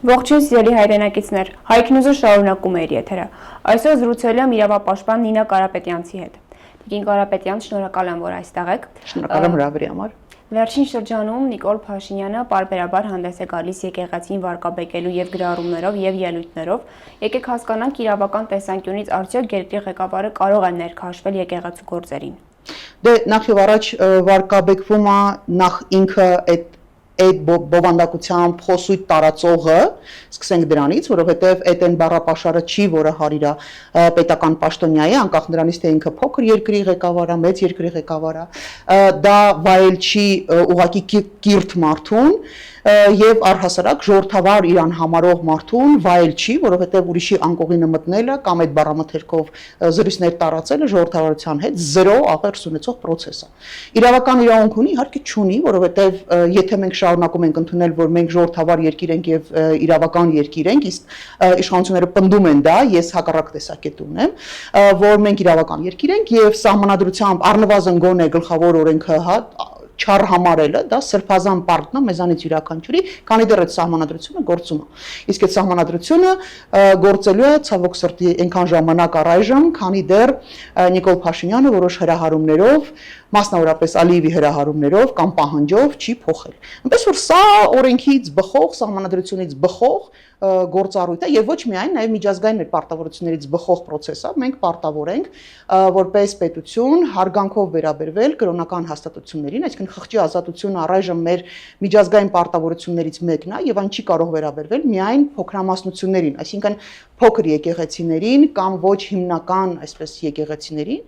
Ողջույն սիրելի հայրենակիցներ, Հայքնյուզը շարունակում է իր եթերը։ Այսօր զրուցել եմ իրավապաշտպան Նինա Կարապետյանցի հետ։ Տիկին Կարապետյան, շնորհակալ եմ, որ այստեղ եք։ Շնորհակալ եմ հրավերի համար։ Վերջին շրջանում Նիկոլ Փաշինյանը պարբերաբար հանդես է գալիս եկեղեցին վարկաբեկելու եւ գրառումներով եւ ելույթներով։ Եկեք հասկանանք իրավական տեսանկյունից արդյոք երկրի ղեկավարը կարող է ներքաշվել եկեղեցու գործերին։ Դե նախ եւ առաջ վարկաբեկվում է նախ ինքը այդ բովանդակությամբ խոսույթ տարածողը, սկսենք դրանից, որովհետև այդ այն բառապաշարը չի, որը հարիր է պետական պաշտոնյա է, անկախ նրանից թե ինքը փոքր երկրի ղեկավար է, մեծ երկրի ղեկավար է, դա վայել չի ուղղակի կիրթ մարդուն եւ առհասարակ ժողովրդավար իրան համարող մարդուն վայել չի, որովհետեւ ուրիշի անկողինը մտնելը կամ այդ բառամթերքով զրույցներ տարածելը ժողովրդավարության հետ զրո աղերս ունեցող process է։ Իրավական իրավունք ունի, իհարկե չունի, որովհետեւ եթե մենք շարունակում ենք ընդունել, որ մենք ժողովրդավար երկիր ենք եւ իրավական երկիր ենք, իսկ իշխանությունները պնդում են դա, ես հակառակ տեսակետ ունեմ, որ մենք իրավական երկիր ենք եւ սահմանադրությամբ առնվազն գոնե գլխավոր օրենքը չար համարելը, դա սրբազան պարտն է մեզանից յուրաքանչյուրի, քանի դեռ այդ սահմանադրությունը գործում է։ Իսկ այդ սահմանադրությունը գործելու է ցավոք սրտի այնքան ժամանակ առայժմ, քանի դեռ Նիկոլ Փաշինյանը որոշ հրահարումներով, մասնավորապես Ալիևի հրահարումներով կամ պահանջով չի փոխել։ Այնպես որ սա օրենքից բխող, սահմանադրությունից բխող գործառույթ է եւ ոչ միայն նաեւ միջազգային մեր պարտավորություններից բխող process է, մենք պարտավոր ենք որպես պետություն հարգանքով վերաբերվել կրոնական հաստատություններին, այսինքն խղճի ազատությունը առայժմ մեր միջազգային պարտավորություններից մեկն է եւ այն չի կարող վերաբերվել միայն փոքրամասնություններին, այսինքն փոքր եկեղեցիներին կամ ոչ հիմնական, այսպես եկեղեցիներին,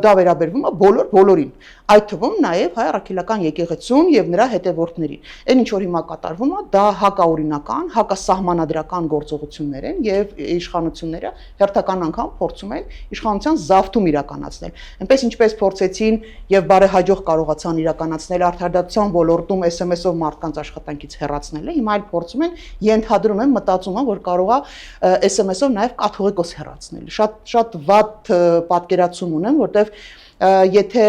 դա վերաբերվում է բոլորին, այդ թվում նաեւ հայ առաքելական եկեղեցուն եւ նրա հետևորդներին։ Այն ինչ որ հիմա կատարվում է, դա հակաօրինական, հակասահմանադրական գործողություններ են եւ իշխանությունները հերթական անգամ փորձում են իշխանության զավթում իրականացնել։ Այնպես ինչպես փորձեցին եւ բարեհաջող կարողացան իրականացնել արդարադատության ոլորտում SMS-ով մարդկանց աշխատանքից հեռացնելը, հիմա այլ փորձում են, ենթադրում են, մտածում են, որ կարող է SMS-ով նաեւ կաթողիկոս հեռացնել։ Շատ վատ պատկերացում ունեմ, որտեվ եթե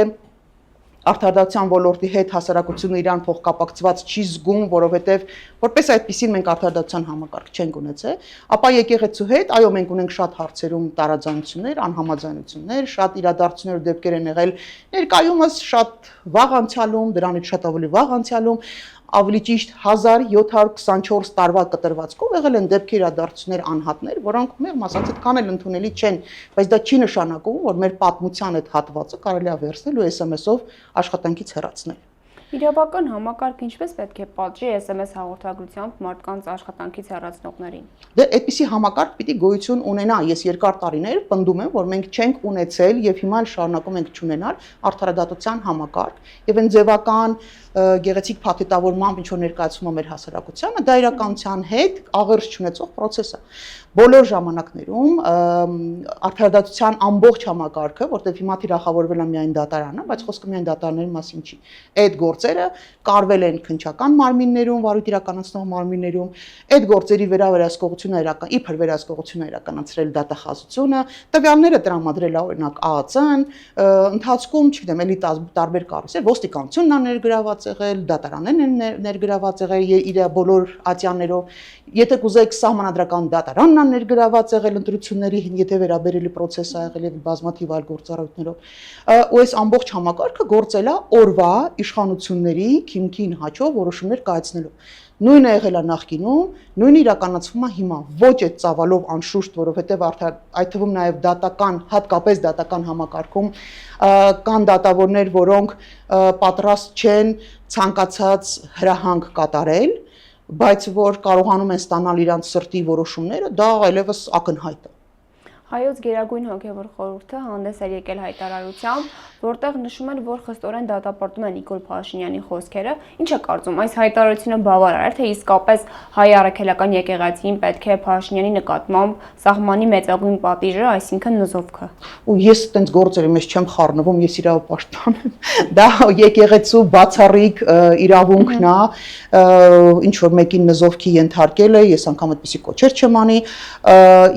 արդարադատության ոլորտի հետ հասարակությունը իրան փոխկապակցված չի զգում, որովհետև որպես այդպեսին մենք արդարադատության համակարգ չենք ունեցել, ապա եկեղեցու հետ, այո, մենք ունենք շատ հարցերում տարաձայնություններ, անհամաձայնություններ, շատ իրադարձություններ ու դեպքեր են եղել ներկայումս շատ վաղ անցյալում, դրանից շատ ավելի վաղ անցյալում, ավելի ճիշտ 1724 տարվա կտրվածքով եղել են դեպքեր իրադարձություններ անհատներ, որոնք մեղմ ասած այդքան էլ ընդունելի չեն, բայց դա չի նշանակում, որ մեր պատմության այդ հատվածը կարելի է վերցնել ու SMS-ով աշխատանքից հեռացնել։ Իրավական համակարգ ինչպես պետք է պատժի SMS հաղորդագրությամբ մարդկանց աշխատանքից հեռացնողներին։ Դե այդպիսի համակարգ պիտի գոյություն ունենա, ես երկար տարիներ պնդում եմ, որ մենք չենք ունեցել եւ հիմա շարունակում ենք չունենալ արդարադատության համակարգ եւ այն ձևական գեղեցիկ փաթեթավորմամբ ինչ որ ներկայացվում է մեր հասարակությանը, դա իրականության հետ աղերս չունեցող process է։ Բոլոր ժամանակներում արդարադատության ամբողջ համակարգը, որտեղ հիմա թիրախավորվել է միայն դատարանը, բայց խոսքը միայն դատարանների մասին չի։ Այդ գործերը կարվել են քննչական մարմիններում, վարույթ իրականացնող մարմիններում, այդ գործերի վերահսկողությունը իբր վերահսկողությունը իրականացրել դատախազությունը, տվյալները տրամադրել է օրինակ ԱԱՑ-ն, ընթացքում, չգիտեմ, էլի տարբեր կառույցներ, ոստիկանությունն է ներգրաված եղել, դատարաններն են ներգրաված եղել իր բոլոր ատյաններով, եթե կուզեք սահմանադրական դատարանն է ներգրաված եղել ընտրությունների, եթե վերաբերելի process է եղել եւ բազմաթիվ այլ գործառույթներով, ու այս ամբողջ համակարգը գործել է օրվա իշխանությունների քիմքին հաճող որոշումներ կայացնելով։ Նույնը եղել է նախկինում, նույնը իրականացվում է հիմա, ոչ այդ ծավալով անշուշտ, որովհետև այդ թվում նաև դատական, հատկապես դատական համակարգում կան դատավորներ, որոնք պատրաստ չեն ցանկացած հրահանգ կատարել, բայց որ կարողանում են ստանալ իրանց սրտի որոշումները, դա այլևս ակնհայտ է։ Հայոց Գերագույն հոգևոր խորհուրդը հանդես էր եկել հայտարարությամբ, որտեղ նշում են, որ խստորեն դատապարտում է Նիկոլ Փաշինյանի խոսքերը։ Ինչ է կարծում, այս հայտարարությունը բավարար է, թե իսկապես հայ առաքելական եկեղեցին պետք է Փաշինյանի նկատմամբ սահմանի մեծագույն պատիժը, այսինքն նզովքը։ Ու ես այդպես գործերի մեջ չեմ խառնվում, ես իրավապաշտպան եմ։ Դա եկեղեցու բացառիկ իրավունքն է, ինչ որ մեկին նզովքի ենթարկելը, ես անգամ այդպեսի կոչեր չեմ անի։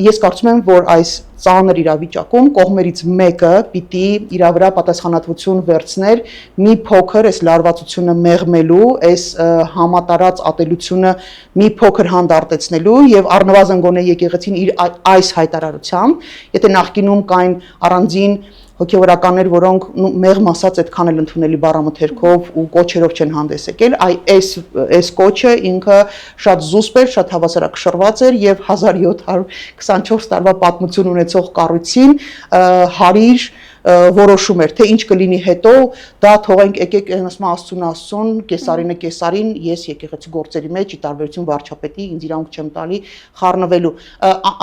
Ես կարծում եմ, որ այս ծանր իրավիճակում կողմերից մեկը պիտի իր վրա պատասխանատվություն վերցներ մի փոքր այս լարվածությունը մեղմելու, այս համատարած ատելությունը մի փոքր հանդարտեցնելու եւ առնվազն գոնե եկեղեցին իր այս հայտարարությամբ, եթե նախկինում կային առանձին հոգեվորականներ, որոնք մեղմ ասած այդքան էլ ընդունելի բառամթերքով ու կոչերով չեն հանդես եկել, այս կոչը ինքը շատ զուսպ էր, շատ հավասարակշռված էր եւ 1724 տարվա պատմություն ունեցող կառույցին հարիր որոշում էր, թե ինչ կլինի հետո, դա թողենք եկեք ասում Աստծուն, Կեսարին, ես եկեղեցի գործերի մեջ ի տարբերություն վարչապետի ինձ իրավունք չեմ տալի խառնվելու,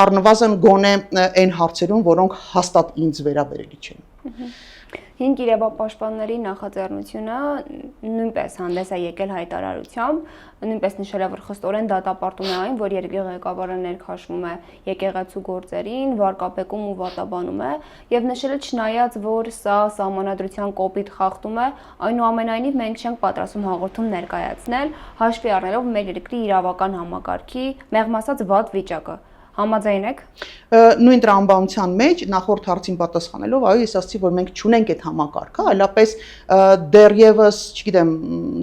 առնվազն գոնե այն հարցերում, որոնք հաստատ ինձ վերաբերելի չեն։ 5 իրավապաշտպանների նախաձեռնությունը նույնպես հանդես է եկել հայտարարությամբ, նույնպես նշել է, որ խստորեն դատապարտում է այն, որ երկրի ղեկավարը ներքաշվում է եկեղեցու գործերին, վարկաբեկում ու վատաբանում է, եւ նշել է չնայած, որ սա սահմանադրության կոպիտ խախտում է, այնուամենայնիվ մենք չենք պատրաստվում հաղորդում ներկայացնել, հաշվի առնելով մեր երկրի իրավական համակարգի, մեղմ ասած, վատ վիճակը։ Համաձայն եք։ Նույն տրամաբանության մեջ նախորդ հարցին պատասխանելով, այո, ես ասացի, որ մենք չունենք այդ համակարգը, այլապես դեռևս, չգիտեմ,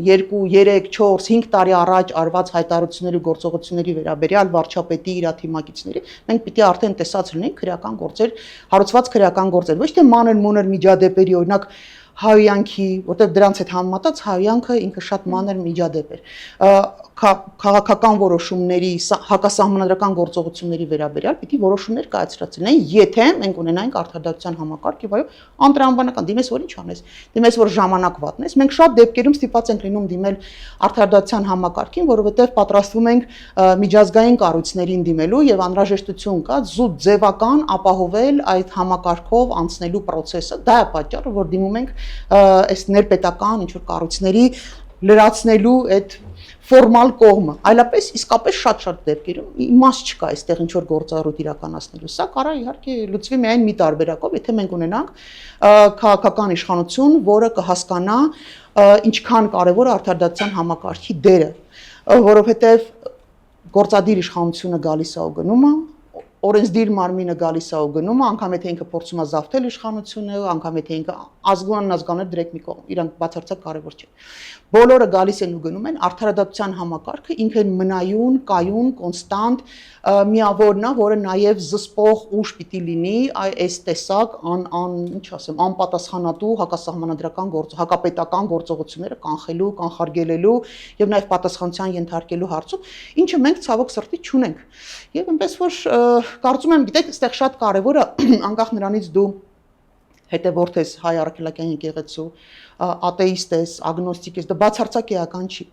2, 3, 4, 5 տարի առաջ արված հայտարարությունների գործողությունների վերաբերյալ վարչապետի իր թիմակիցների, մենք պիտի արդեն տեսած լինենք քրեական գործեր, հարուցված քրեական գործեր, ոչ թե մանր-մունր միջադեպերի, օրինակ հայյանքի, որտեղ դրանց հետ համեմատած հայյանքը ինքը շատ մանր միջադեպ էր։ Քաղաքական որոշումների, հակասահմանադրական գործողությունների վերաբերյալ պիտի որոշումներ կայացրած լինեն, եթե մենք ունենայինք արդարադատության համակարգ եւ այո, անտրամաբանական, դիմես որ ինչ անես, դիմես որ ժամանակ վատնես, մենք շատ դեպքերում ստիպված ենք լինում դիմել արդարադատության համակարգին, որովհետեւ պատրաստվում ենք միջազգային կառույցներին դիմելու եւ անհրաժեշտություն կա զուտ ձևական ապահովել այդ համակարգով անցնելու process-ը, դա է պատճառը, որ դիմում ենք այս ներպետական ինչ որ կառույցների լրացնելու այդ ֆորմալ կողմը, այլապես իսկապես շատ դեպքերում իմաստ չկա այստեղ ինչ որ գործառույթ իրականացնելու։ Սա կարա իհարկե լուծվի միայն մի տարբերակով, եթե մենք ունենանք քաղաքական իշխանություն, որը կհասկանա ինչքան կարևոր է արդարադատության համակարգի դերը, որովհետև գործադիր իշխանությունը գալիս է ու գնում է, օրենսդիր մարմինը գալիս է ու գնում է, անգամ եթե ինքը փորձում է զավթել իշխանությունը, անգամ եթե ինքը ազգանուն դրեք մի կողմ, իրանք բացարձակ կարևոր չէ։ Բոլորը գալիս են ու գնում են, արդարադատության համակարգը ինքն մնայուն, կայուն, կոնստանտ, միավորն է, որը նաև զսպող ուժ պիտի լինի այս տեսակ ինչ ասեմ, անպատասխանատու հակասահմանադրական հակապետական գործողությունները կանխելու, կանխարգելելու եւ նաև պատասխանության ենթարկելու հարցում, ինչը մենք ցավոք սրտի չունենք։ Եվ այնպես որ կարծում եմ, գիտեք, այստեղ շատ կարևոր է անկախ նրանից դու հետևորդ ես հայ առաքելական եկեղեցու, աթեիստ ես, ագնոստիկ ես, դա բացարձակ էական չի։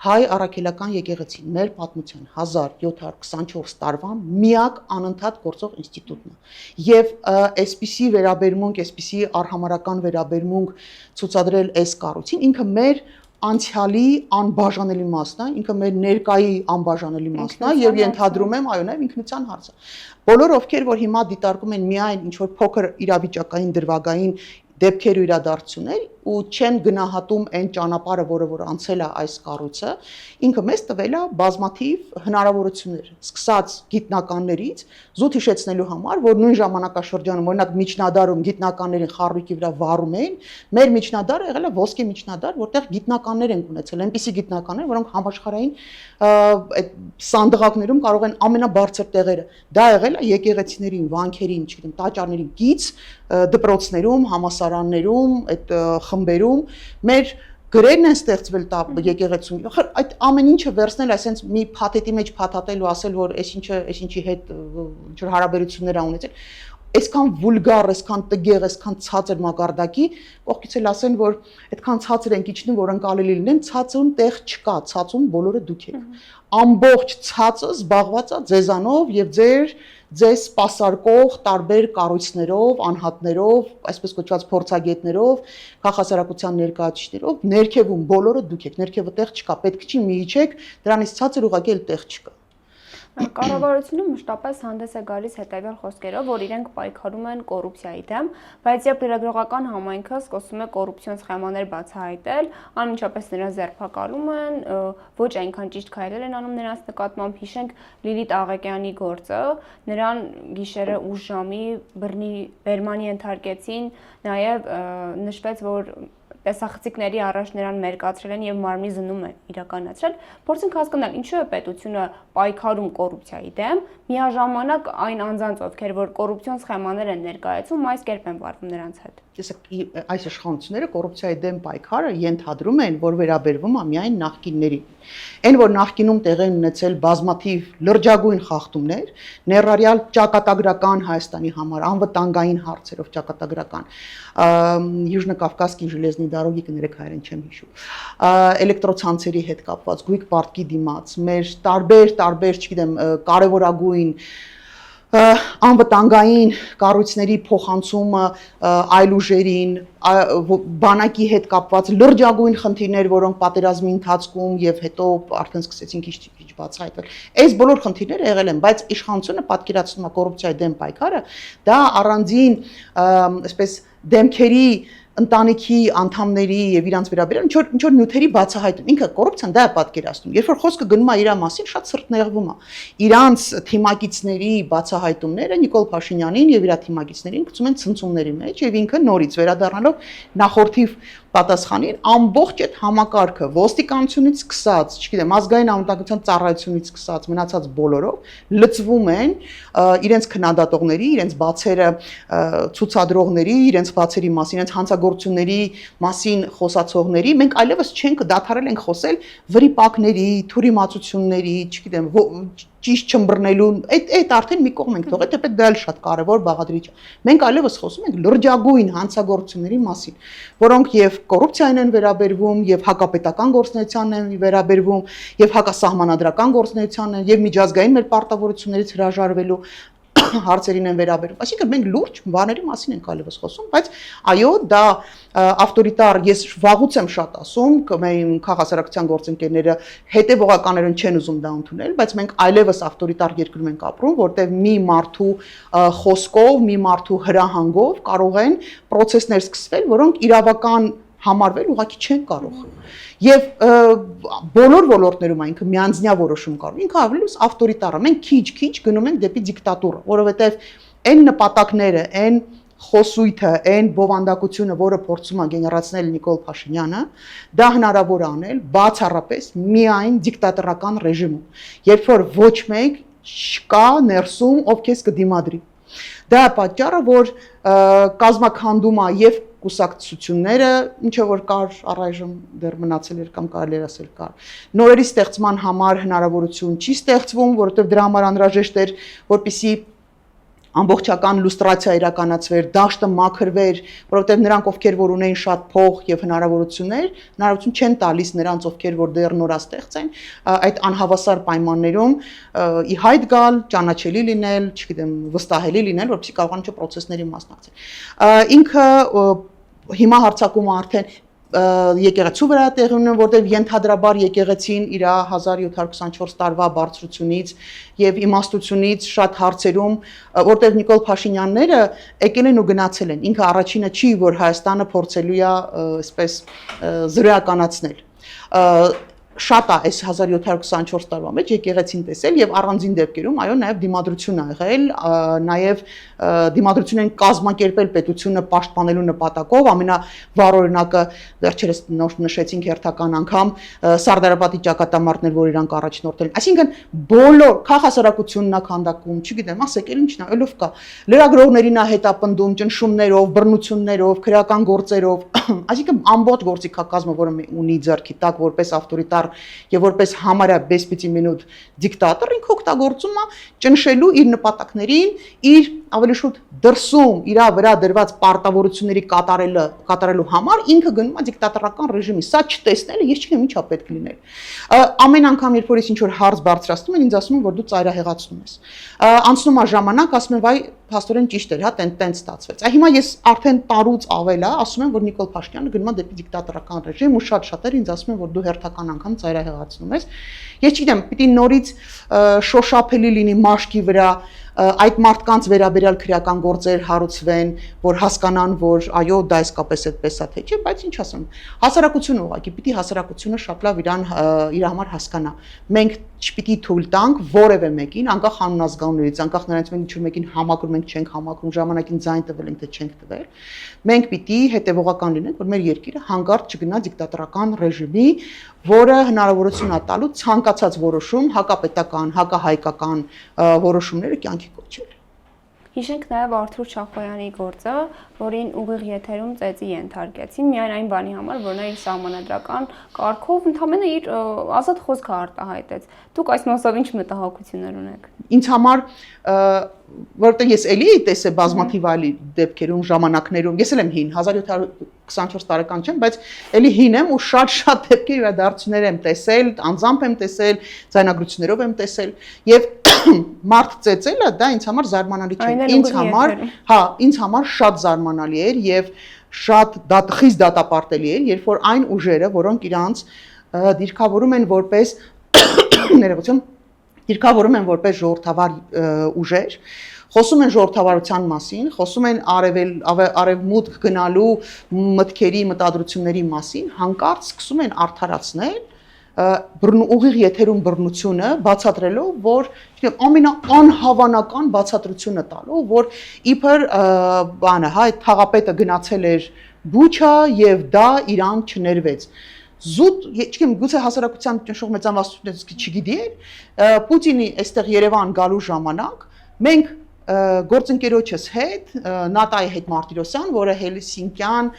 Հայ առաքելական եկեղեցին մեր պատմության 1724 տարվա միակ անընդհատ գործող ինստիտուտն է։ Եվ այսպիսի վերաբերմունք, այսպիսի արհամարական վերաբերմունք ցուցադրել այս կառույցին ինքը մեր անցյալի անբաժանելի մասն է, ինքը մեր ներկայի անբաժանելի մասն է եւ ենթադրում եմ, այո, նաեւ ինքնության հարցը։ Բոլոր ովքեր որ հիմա դիտարկում են միայն ինչ որ փոքր իրավիճակային դրվագային դեպքեր ու իրադարձություններ ու չեն գնահատում այն ճանապարհը, որը որ անցել է այս կառույցը, ինքը մեզ տվել է բազմաթիվ հնարավորություններ, սկսած գիտնականներից, զուտ հիշեցնելու համար, որ նույն ժամանակաշրջանում, օրինակ միջնադարում գիտնականներին խարույկի վրա վառում էին, մեր միջնադարը եղել է ոսկե միջնադար, որտեղ գիտնականներ են ունեցել, այնպիսի գիտնականներ, որոնք համաշխարհային այդ սանդղակներում կարող են ամենաբարձր տեղերը։ Դա եղել է եկեղեցիներին, վանքերին, չգիտեմ, տաճարներին գից, դպրոցներում, համասարաններում, այդ խմբերում մեր գրերն են ստեղծվել եկեղեցում։ Այդ ամեն ինչը վերցնել, այսինքն մի փաթեթի մեջ փաթաթել ու ասել, որ այսինչի հետ ինչ որ հարաբերություններ ա ունեցել, այսքան վուլգար, այսքան տգեղ, այսքան ցածր մակարդակի, կողքից էլ ասեն, որ այդքան ցածր ենք իջնում, որ անցալելի լինեն, ցածրում տեղ չկա, ցածում բոլորը դուք եք։ Ամբողջ ցածը զբաղված է ձեզանով եւ ձեզ սպասարկող տարբեր կառույցներով, անհատներով, այսպես կոչված փորձագետներով, քաղաքասարակության ներկայացուցիչներով, ներքևում բոլորը դուք եք, ներքևը տեղ չկա, պետք չի մի իջեք, դրանից ցածր ուղղակի էլ տեղ չկա։ Կառավարությունը մշտապես հանդես է գալիս հետևյալ խոսքերով, որ իրենք պայքարում են կոռուպցիայի դեմ, բայց երբ լրագրողական համայնքը սկսում է կոռուպցիոն սխեմաներ բացահայտել, անմիջապես նրանց ձերբակալում են, ոչ այնքան ճիշտ քայլեր են անում նրանց նկատմամբ, հիշենք Լիլիթ Աղեկյանի գործը, նրան գիշերը ուշ ժամի բռնի ենթարկեցին, նաև նշվեց, որ տեսախցիկների առաջ նրան մերկացրել են եւ մարմնի զննում են իրականացրել, փորձենք հասկանալ ինչու է պետությունը պայքարում կոռուպցիայի դեմ, միաժամանակ այն անձանց, ովքեր որ կոռուպցիոն սխեմաներ են ներկայացում, այս կերպ են վարվում նրանց հետ։ Այս իշխանությունները կոռուպցիայի դեմ պայքարը ենթադրում են, որ վերաբերվում է միայն նախկիններին։ Այն որ նախկինում տեղի են ունեցել բազմաթիվ լրջագույն խախտումներ, ներառյալ ճակատագրական Հայաստանի համար անվտանգային հարցերով ճակատագրական, Южно-Կավկասский железный дороги կներեք հայերեն չեմ հիշում, էլեկտրոցանցերի հետ կապված, գույք պարտքի դիմաց, մեր տարբեր, չգիտեմ, կարևորագույն անվտանգային կառույցների փոխանցումը այլ ուժերին, բանակի հետ կապված լրջագույն խնդիրներ, որոնք պատերազմի ընթացքում եւ հետո արդեն սկսեցին քիչ բացահայտվել։ Այս բոլոր խնդիրները եղել են, բայց իշխանությունը պատկերացնում է կոռուպցիայի դեմ պայքարը, դա առանձին, այսպես դեմքերի ընտանիքի անդամների եւ իրանց վերաբերյալ ինչ որ նյութերի բացահայտում, ինքը կոռուպցիան դա է պատկերացնում։ Երբ որ խոսքը գնում է իր մասին, շատ սրտնեղվում է։ Իրանց թիմակիցների բացահայտումները Նիկոլ Փաշինյանին եւ իր թիմակիցներին գցում են ցնցումների մեջ եւ ինքը նորից վերադառնալով նախորդի պատասխանին ամբողջ այդ համակարգը ոստիկանությունից սկսած, չգիտեմ, ազգային անվտանգության ծառայությունից սկսած մնացած բոլորով լծվում են իրենց քննադատողների, իրենց բացերը ցուցադրողների, իրենց բացերի մասին, իրենց հանցագործությունների մասին խոսացողների, մենք այլևս չենք դադարել ենք խոսել վրիպակների, թուրիմացությունների, չգիտեմ, ճիշտ չմբռնելու, այդ արդեն մի կողմ ենք թողել, թեպետ դա էլ շատ կարևոր բաղադրիչ է։ Մենք այլևս խոսում ենք լրջագույն հանցագործությունների մասին, որոնք եւ կոռուպցիային են վերաբերվում, եւ հակապետական գործունեությանն են վերաբերվում, եւ հակասահմանադրական գործունեությանն են, եւ միջազգային մեր պարտավորություններից հրաժարվելու հարցերին են վերաբերում։ Այսինքն մենք լուրջ բաների մասին ենք այլևս խոսում, բայց այո, դա ավտորիտար, ես վաղուց եմ շատ ասում, մեր քաղաքասարակցության գործընկերները հետևողականորեն չեն ուզում դա ընդունել, բայց մենք այլևս ավտորիտար երկրում ենք ապրում, որտեղ մի մարդու խոսքով, մի մարդու հրահանգով կարող են process-ներ սկսվել, որոնք իրավական համարվել ուղղակի չեն կարող։ Եվ բոլոր ոլորտներում այնքը միանձնյա որոշում կարող։ Ինքը ավելի ավտորիտար է։ Մենք քիչ գնում ենք դեպի դիկտատուրա, որովհետև այն նպատակները, այն խոսույթը, այն բովանդակությունը, որը փորձում է գեներացնել Նիկոլ Փաշինյանը, դա հնարավոր է անել բացառապես միայն դիկտատորական ռեժիմում, երբ որ ոչ մեկ չկա ներսում, ով քեզ կդիմադրի։ Դա է պատճառը, որ կազմաքանդում է եւ կուսակցությունները, ինչը որ կար առայժմ դեռ մնացել էր կամ կարելի է ասել կար։ Նորերի ստեղծման համար հնարավորություն չի ստեղծվում, որովհետև դրա համար անհրաժեշտ էր, որպեսզի ամբողջական լուստրացիա իրականացվեր, դաշտը մաքրվեր, որովհետև նրանք ովքեր որ ունեին շատ փող եւ հնարավորություններ, հնարավորություն չեն տալիս նրանց ովքեր որ դեռ նորաստեղծ են, այդ անհավասար պայմաններում ի հայտ գալ, ճանաչելի լինել, չգիտեմ, վստահելի լինել, որպեսզի կարողանան չէ process-ների մասնակցել։ Ինքը հիմա հարցակումը արդեն եկեղեցու վրա տեղի ունեն, որտեղ ենթադրաբար եկեղեցին իր 1724 տարվա բարձրությունից եւ իմաստությունից շատ հարցերում, որտեղ Նիկոլ Փաշինյանները եկել են ու գնացել են։ Ինքը առաջինը չի, որ Հայաստանը փորձելու է այսպես զրոյականացնել։ Շատ է այս 1724 տարվա մեջ եկեղեցին տեսել եւ առանձին դեպքերում այո նաեւ դիմադրություն ա եղել, նաեւ դիմադրություն են կազմակերպել պետությունը պաշտպանելու նպատակով, ամենավառ օրինակը վերջերս նշեցինք հերթական անգամ Սարդարապետի ճակատամարտներ, որ իրանք առաջնորդել են։ Այսինքն բոլոր քաղաքասարակությունն ա քանդակում, չգիտեմ, ասեք էլ ինչն է, ելով կա։ Լրագրողներին ա հետապնդում ճնշումներով, բռնություններով, քրեական գործերով, այսինքն ամբողջ գործիքակազմը, որը ունի ձեռքի տակ որպես ավտորիտար եւ որպես համարյա բեսպիցի մինուտ դիկտատոր ինքը օգտագործում է ճնշելու իր նպատակներին, իր ավելի շուտ դրսում իր վրա դրված պարտավորությունների կատարելու համար ինքը գնում է դիկտատորական ռեժիմի։ Սա չտեսնելը ես չգիտեմ ինչա պետք լինել։ Ամեն անգամ երբ որ ես ինչ-որ հարց բարձրացնում են, ինձ ասում են, որ դու ծայրահեղացնում ես։ Անցնում է ժամանակ, ասում են, վայ, փաստորեն ճիշտ էր, հա, տենց ստացվեց։ Հիմա ես արդեն տարուց ավել է, ասում եմ, որ Նիկոլ Փաշինյանը գնում է դեպի դիկտատորական ռեժիմ ու շատ-շատերը ինձ ասում են, որ դու հերթական անգամ ծայրահեղացնում ես։ Ես չգիտեմ, պիտի նորից շոշափելի լինի մաշկի վրա այդ մարդկանց վերաբերյալ քրեական գործեր հարուցվեն, որ հասկանան, որ այո, դա իսկապես այդպես է թե չէ, բայց ինչ ասեմ, հասարակությունը ուղղակի պիտի հասարակությունը շատ լավ իր համար հասկանա։ Մենք չպիտի թույլ տանք որևէ մեկին, անկախ անունազգանուններից, անկախ նրանից մենք ինչ-որ մեկին համակրում ենք, չենք համակրում, ժամանակին ձայն տվել ենք, թե չենք տվել, մենք պիտի հետևողական լինենք, որ մեր երկիրը հանկարծ չգնա դիկտատորական ռեժիմի, որը հնարավորություն է տալու ցանկացած որոշում, հակապետական, հակահայկական որոշումները կյանքի կոչել։ Հիշենք նաև Արթուր Շախոյանի գործը, որին ուղիղ եթերում ծեծի ենթարկեցին միայն այն բանի համար, որ նա իր սահմանադրական կարգով ընդհանրապես իր ազատ խոսքը արտահայտեց։ Դուք այս մասով ինչ մտահոգություններ ունեք։ Ինձ համար որովհետեւ ես էլի տեսե բազմաթիվ այլ դեպքերում ժամանակներում, ես էլ եմ հին 1724 տարեկան չեմ, բայց էլի հին եմ ու շատ դեպքեր իրադարձություններ եմ տեսել, անձամբ եմ տեսել, ձայնագրություններով եմ տեսել եւ մարդ ծեծելը դա ինձ համար զարմանալի չէ։ Ինձ համար շատ զարմանալի էր եւ շատ խիստ դատապարտելի էր, երբ որ այն ուժերը, որոնք իրանց դիրքավորում են որպես ներողություն, դիրքավորում են որպես ժողովրդավար ուժեր, խոսում են ժողովրդավարության մասին, խոսում են արևմուտք գնալու մտքերի, մտադրությունների մասին, հանկարծ սկսում են արդարացնել ուղիղ եթերում բռնությունը բացատրելով, որ ամենաանհավանական բացատրությունը տալով, որ իբր բանը, հա, այդ թաղապետը գնացել էր Բուչա եւ դա իրան չներվեց։ Զուտ, չգիտեմ, գուցե հասարակության ճնշող մեծամասնությունը չգիտի, Պուտինի այստեղ Երևան գալու ժամանակ մենք գործընկերոջս հետ, Նատայի հետ Մարտիրոսյան, որը Հելսինկյան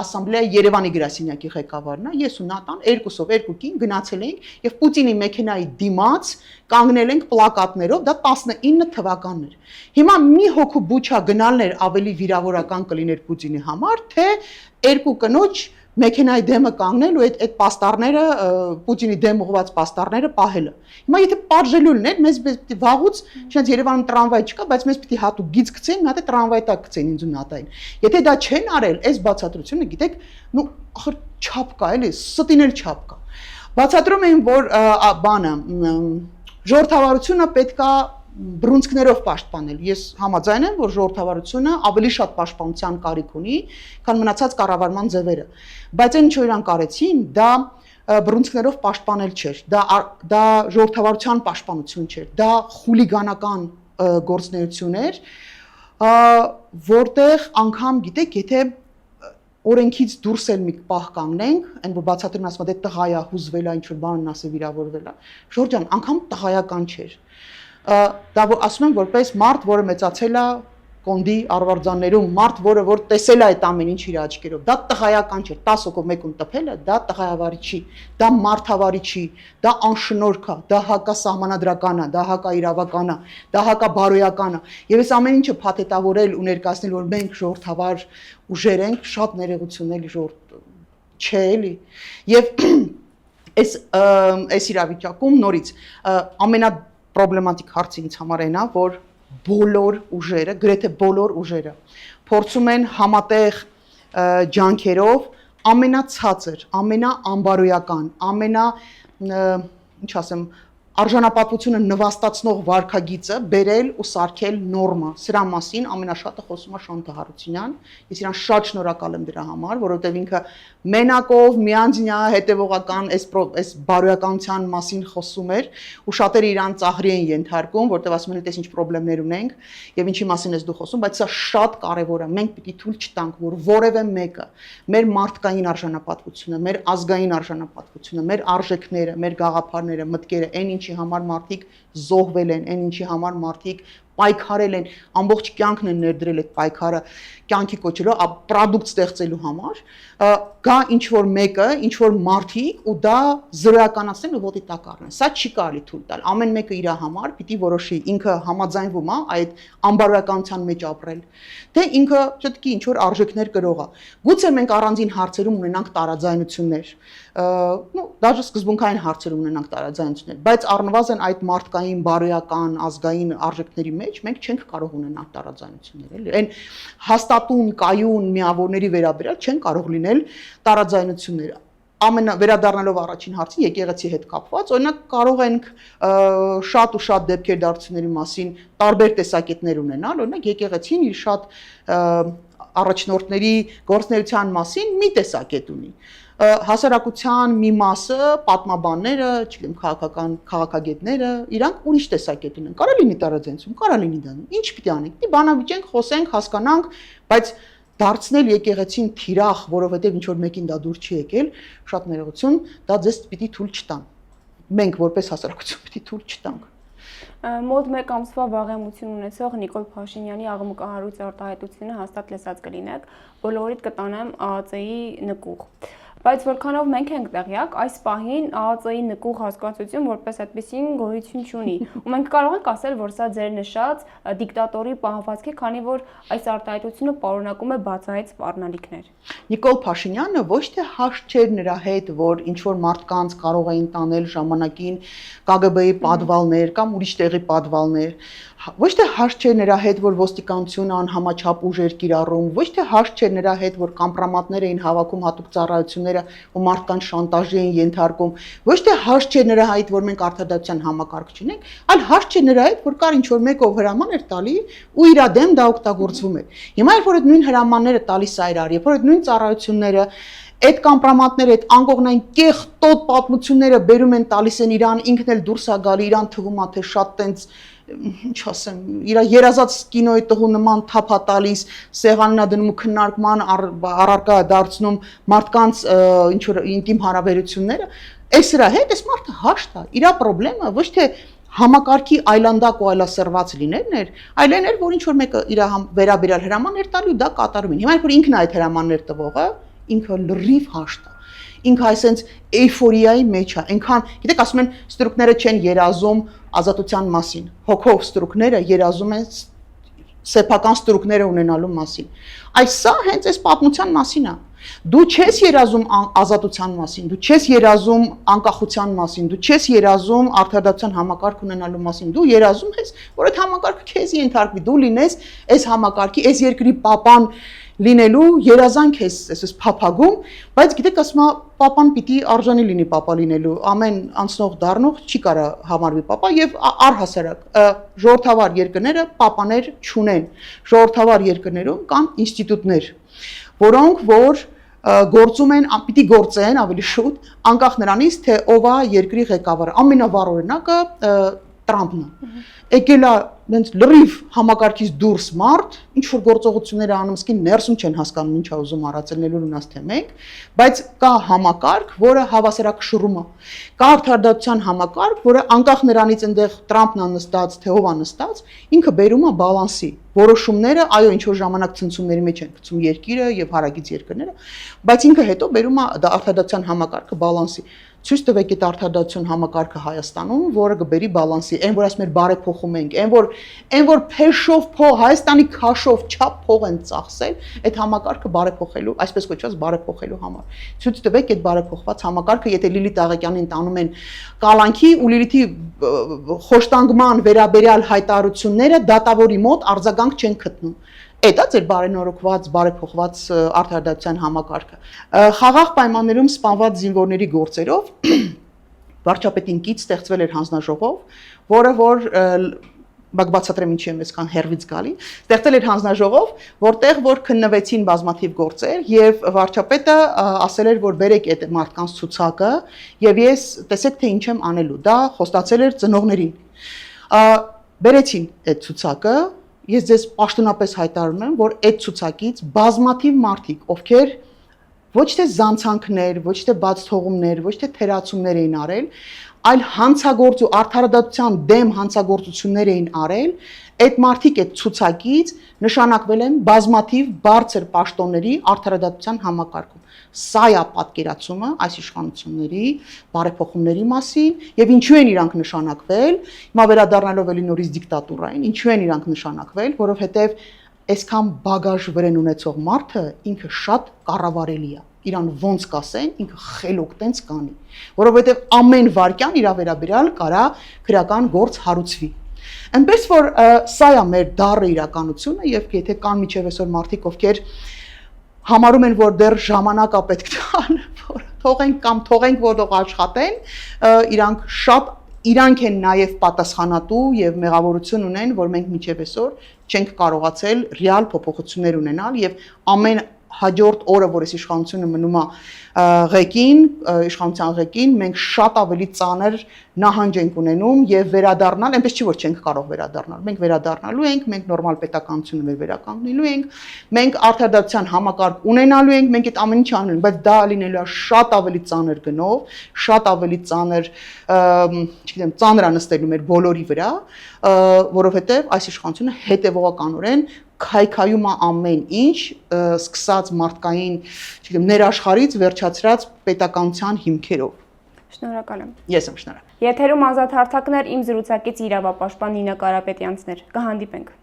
ասամբլեայի Երևանի գրասենյակի ղեկավարն է, ես ու Նատան երկուքին գնացել ենք եւ Պուտինի մեքենայի դիմաց կանգնել ենք պլակատներով, դա 19 թվականն էր։ Հիմա մի հոգու Բուչա գնալն էր ավելի վիրավորական կլիներ Պուտինի համար, թե երկու կնոջ մեքենայի դեմը կանգնել ու այդ պաստառները Պուտինի դեմ ուղված պաստառները պահելը։ Հիմա եթե պատժելու լիներ, մեզ պիտի վաղուց, չնայած Երևանում տրամվայ չկա, բայց մեզ պիտի հատուկ գիծ գցեն, մի հատ տրամվայ տակ գցեն ինձ ու Նատային։ Եթե դա չեն արել, այս բացատրությունը, գիտեք, նու ախր չափ կա, էլի, ստին էլ չափ կա։ Բացատրում էին, որ բանը ժողովրդավարությունը պետքա բռունցքներով պաշտպանել։ Ես համաձայն եմ, որ ժողովրդավարությունը ավելի շատ պաշտպանության կարիք ունի, քան մնացած կառավարման ձևերը։ Բայց այն ինչ որ իրան կարեցին, դա բռունցքներով պաշտպանել չէր, դա ժողովրդավարության պաշտպանություն չէր, դա խուլիգանական գործունեություն էր, որտեղ անգամ գիտեք, եթե օրենքից դուրս էլ մի պահ կանգնենք, այն որ բացատրում ասում դե տղայա հուզվել է, ինչ որ բանն ասե վիրավորվել է։ Ժորժան, անգամ տղայական չէր։ Դա որ ասում են որպես մարդ, որը մեծացել է կոնդի արվարձաններում, մարդ, որ տեսել է այդ ամեն ինչ իր աչքերով, դա տղայական չէ, 10 հոգով մեկուն տփելը, դա տղայավարի չի, դա մարդավարի չի, դա անշնորհք է, դա հակասահմանադրական է, դա հակաիրավական է, դա հակաբարոյական է։ Եվ այս ամեն ինչը փաթեթավորել ու ներկայացնել, որ մենք ժողովրդավար ուժեր ենք, շատ ներողություն էլի ժողովուրդ չէ էլի։ Եվ այս իրավիճակում նորից ամենապրոբլեմատիկ հարցը ինձ համար այն է, որ բոլոր ուժերը, գրեթե բոլոր ուժերը փորձում են համատեղ ջանքերով ամենացածր, ամենաանբարոյական, ինչ ասեմ, արժանապատվությունը նվաստացնող վարքագիծը բերել ու սարքել նորմա։ Սրա մասին ամենաշատը խոսում է Շանթ Հարությունյան։ Ես իրան շատ շնորհակալ եմ դրա համար, որովհետև ինքը մենակով, միանձնյա, հետևողական այս բարոյականության մասին խոսում էր ու շատերը իրան ծաղրի են ենթարկում, որովհետև ասում են, «Տես ինչ խնդիրներ ունենք եւ ինչի մասին ես դու խոսում», բայց սա շատ կարեւոր է։ Մենք պիտի թույլ չտանք, որ որևէ մեկը մեր մարդկային արժանապատվությունը, մեր ազգային արժանապատվությունը, մեր արժեքները, մեր գաղափարները, մտքերը, ինչի համար մարդիկ զոհվել են, ինչի համար մարդիկ պայքարել են, ամբողջ կյանքն են ներդրել այդ պայքարը կյանքի կոչելու, պրոդուկտ ստեղծելու համար, գա ինչ որ մեկը, ինչ որ մարդիկ ու դա զրոյականացնեն ու ոտի տակ առնեն։ Սա չի կարելի թույլ տալ։ Ամեն մեկը իր համար պիտի որոշի, ինքը համաձայնվում է այդ անբարոյականության մեջ ապրել, թե ինքը չտկի ինչ որ արժեքներ կրող է։ Գուցե մենք առանձին հարցերում ունենանք տարաձայնություններ, դաժե սկզբունքային հարցերում ունենանք տարաձայնություններ, բայց առնվազն այդ մարդկային, բարոյական, ազգային արժեքների մեջ մենք չենք կարող ունենալ տարաձայնություններ, էլի։ Այն հաստատուն, կայուն միավորների վերաբերյալ չեն կարող լինել տարաձայնություններ։ Վերադառնալով առաջին հարցին եկեղեցի հետ կապված, օրինակ կարող ենք շատ ու շատ դեպքեր դարձությունների մասին տարբեր տեսակետներ ունենալ, օրինակ եկեղեցին իր շատ առաջնորդների գործունեության մասին մի տեսակետ ունի։ Հասարակության մի մասը, պատմաբանները, չգիտեմ, քաղաքագետները, իրանք ուրիշ տեսակետ ունեն։ Կարա լինի տարաձայնություն, կարա լինի դա։ Ինչ պիտի անենք։ Պիտի բանավիճենք, խոսենք, հասկանանք, բայց դարձնել եկեղեցին թիրախ, որովհետև ինչ որ մեկին դա դուր չի եկել, շատ ներողություն, դա ձեզ պիտի թույլ չտան։ Մենք որպես հասարակություն պիտի թույլ չտանք։ Մոտ 1 ամսվա վաղեմություն ունեցող Նիկոլ Փաշինյանի աղմուկահարույց արտահայտությունը հաստատ լսած կլինեք, բոլորիդ կտանեմ ԱԱԾ-ի նկուղ։ Բայց որքանով մենք ենք տեղյակ, այս պահին ԱԱԾ-ի նկուղ հասկացություն որպես այդպեսին գոյություն չունի։ Ու մենք կարող ենք ասել, որ սա ձեր նշած դիկտատորի պահվածք է, քանի որ այս արտահայտությունը պարունակում է բացահայտ սպառնալիքներ։ Նիկոլ Փաշինյանը ոչ թե հաշտ չէր նրա հետ, որ ինչ որ մարդկանց կարող էին տանել ժամանակին ԿԳԲ-ի պատվալներ կամ ուրիշ տեղի պատվալներ, ոչ թե հաշտ չէր նրա հետ, որ ոստիկանությունը անհամաչափ ուժ էր կիրառում, ոչ թե հաշտ չէր նրա հետ, որ կամպրոմատներ էին հավաքում հատուկ ծառայությունները ու մարդկանց շանտաժի էին ենթարկում, ոչ թե հաշտ չէր նրա հետ, որ մենք արդարադատության համակարգ չունենք, այլ հաշտ չէր նրա հետ, որ կար ինչ որ մեկը ով հրաման էր տալի ու իր դեմ դա օգտագործվում էր։ Հիմա երբ որ այդ նույն հրամանները տալիս է իրար, երբ որ այդ նույն ծառայությունները այդ կամպրոմատները, այդ անկողնային կեղտոտ պատմությունները բերում են տալիս են իրան, ինքն էլ դուրս է գալի, իրան թվում է թե շատ տենց ինչ ասեմ, իր երազած կինոյի տղու նման թափա տալիս, սեղանին դնում ու քննարկման առարկա դարձնում մարդկանց ինչ որ ինտիմ հարաբերությունները, այս իրա հետ այս մարդը հաշտ է, իր խնդրեմը ոչ թե համակարգի այլանդակ ու այլասերված լինելն էր, այլ այն էր, որ ինչ որ մեկը իր վերաբերյալ հրամաններ տալու դա կատարում են։ Հիմա երբ որ ինքն է այդ հրամաններ տվողը, ինքը լրիվ հաշտ է։ Ինքը այսենց էյֆորիայի մեջ է, այնքան, գիտեք, ասում են, ստրուկները չեն երազում ազատության մասին, հոգով ստրուկները երազում են սեփական ստրուկները ունենալու մասին։ Այս սա հենց այս պատմության մասին է։ Դու չես երազում ազատության մասին, դու չես երազում անկախության մասին, դու չես երազում արդարադատության համակարգ ունենալու մասին, դու երազում ես, որ այդ համակարգը քեզ ենթարկվի, դու լինես այս համակարգի, այս երկրի պապան լինելու երազանք ես այսպես փափագում, բայց գիտեք, ասում եմ, պապան պիտի արժանի լինի պապա լինելու, ամեն անցնող դառնող չի կարա համարվի պապա եւ առհասարակ ժողովրդավար երկրները պապաներ չունեն։ Ժողովրդավար երկրներում կան ինստիտուտներ, որոնք որ գործում են, պիտի գործեն ավելի շուտ, անկախ նրանից, թե ով է երկրի ղեկավարը։ Ամենավառ օրինակը Տրամփն է։ Եկել է հենց լրիվ համակարգից դուրս մարդ, ինչ որ գործողություններ անում, սկին ներսում չեն հասկանում ինչ է ուզում առածելնելու ունած թե մենք, բայց կա համակարգ, որը հավասարակշռում է։ Կա արդարադատության համակարգ, որը անկախ նրանից այնտեղ Տրամփն է նստած, թե ով է նստած, ինքը բերում է բալանսի։ Որոշումները, այո, ինչ որ ժամանակ ցնցումների մեջ են գցում երկիրը եւ հարագից երկրները, բայց ինքը հետո բերում է դա արդարադատության համակարգը բալանսի։ Ցույց տվեք այդ արդարադատություն համակարգը Հայաստանում, որը կբերի բալանսի, այն որ ասում են բարեփոխում ենք, այն որ փեշով փող, Հայաստանի քաշով չափ փող են ծախսել, այդ համակարգը բարեփոխելու, այսպես կոչված բարեփոխելու համար։ Ցույց տվեք այդ բարեփոխված համակարգը, եթե Լիլիթ Աղեկյանին տանում են կալանքի ու Լիլիթի խոշտանգման վերաբերյալ հայտարարությունները դատավորի մոտ արձագանք չեն գտնում։ Դա ձեր բարենորոգված, բարեփոխված արդարադատության համակարգը։ Խաղաղ պայմաններում սպանված զինվորների գործերով վարչապետին կից ստեղծվել էր հանձնաժողով, որը որ բացատրեմ ինչի եմ այսքան հերվից գալի, ստեղծել էր հանձնաժողով, որտեղ որ քննվեցին բազմաթիվ գործեր եւ վարչապետը ասել էր, որ բերեք այդ մարդկանց ցուցակը եւ ես տեսեք թե ինչ եմ անելու։ Դա խոստացել էր ծնողներին։ Բերեցին այդ ցուցակը, ես ձեզ պաշտոնապես հայտարարում եմ, որ այդ ցուցակից բազմաթիվ մարդիկ, ովքեր ոչ թե զանցանքներ, ոչ թե բաց թողումներ, ոչ թե թերացումներ էին արել, այլ հանցագործ ու արդարադատության դեմ հանցագործություններ էին արել, այդ մարդիկ այդ ցուցակից նշանակվել են բազմաթիվ բարձր պաշտոնների արդարադատության համակարգում։ Սա է պատկերացումը այս իշխանությունների բարեփոխումների մասին եւ ինչու են իրանք նշանակվել, հիմա վերադառնալով էլի նորից դիկտատուրային, ինչու են իրանք նշանակվել, որովհետեւ այսքան բագաժ վրեն ունեցող մարդը ինքը շատ կառավարելի է։ Իրան ոնց կասեն, ինքը խելոք տենց կանի, որովհետև ամեն վարքյան իր վերաբերյալ կարա քրական գործ հարուցվի։ Այնպես որ սա է մեր դառը իրականությունը եւ եթե կան միջև այսօր մարդիկ, ովքեր համարում են, որ դեռ ժամանակ է պետք տան, որ թողենք որտեղ աշխատեն, իրանք են նաև պատասխանատու եւ մեղավորություն ունեն, որ մենք միջև այսօր չենք կարողացել ռեալ փոփոխություններ ունենալ եւ ամեն հաջորդ օրը, որ այս իշխանությունը մնում է ղեկին, իշխանության ղեկին, մենք շատ ավելի ծանր նահանջ ենք ունենում եւ վերադառնալ, այնպես չի որ չենք կարող վերադառնալ։ Մենք վերադառնալու ենք, մենք նորմալ պետականությունը մեր վերականգնելու ենք, մենք արդարադատության համակարգ ունենալու ենք, մենք այդ ամեն ինչը անելու ենք, բայց դա լինելու է շատ ավելի ծանր գնով, շատ ավելի ծանր, չգիտեմ, ծանրանստելու մեր բոլորի վրա, որովհետեւ այս իշխանությունը հետեւողականորեն քայքայում է ամեն ինչ, սկսած մարդկային, չգիտեմ, ներաշխարից վերջացրած պետականության հիմքերով։ Շնորհակալ եմ։ Ես եմ շնորհակալ։ Եթերում ազատ հարթակներ իմ զրուցակից իրավապաշտպան Նինա Կարապետյանցն էր։ Կհանդիպենք։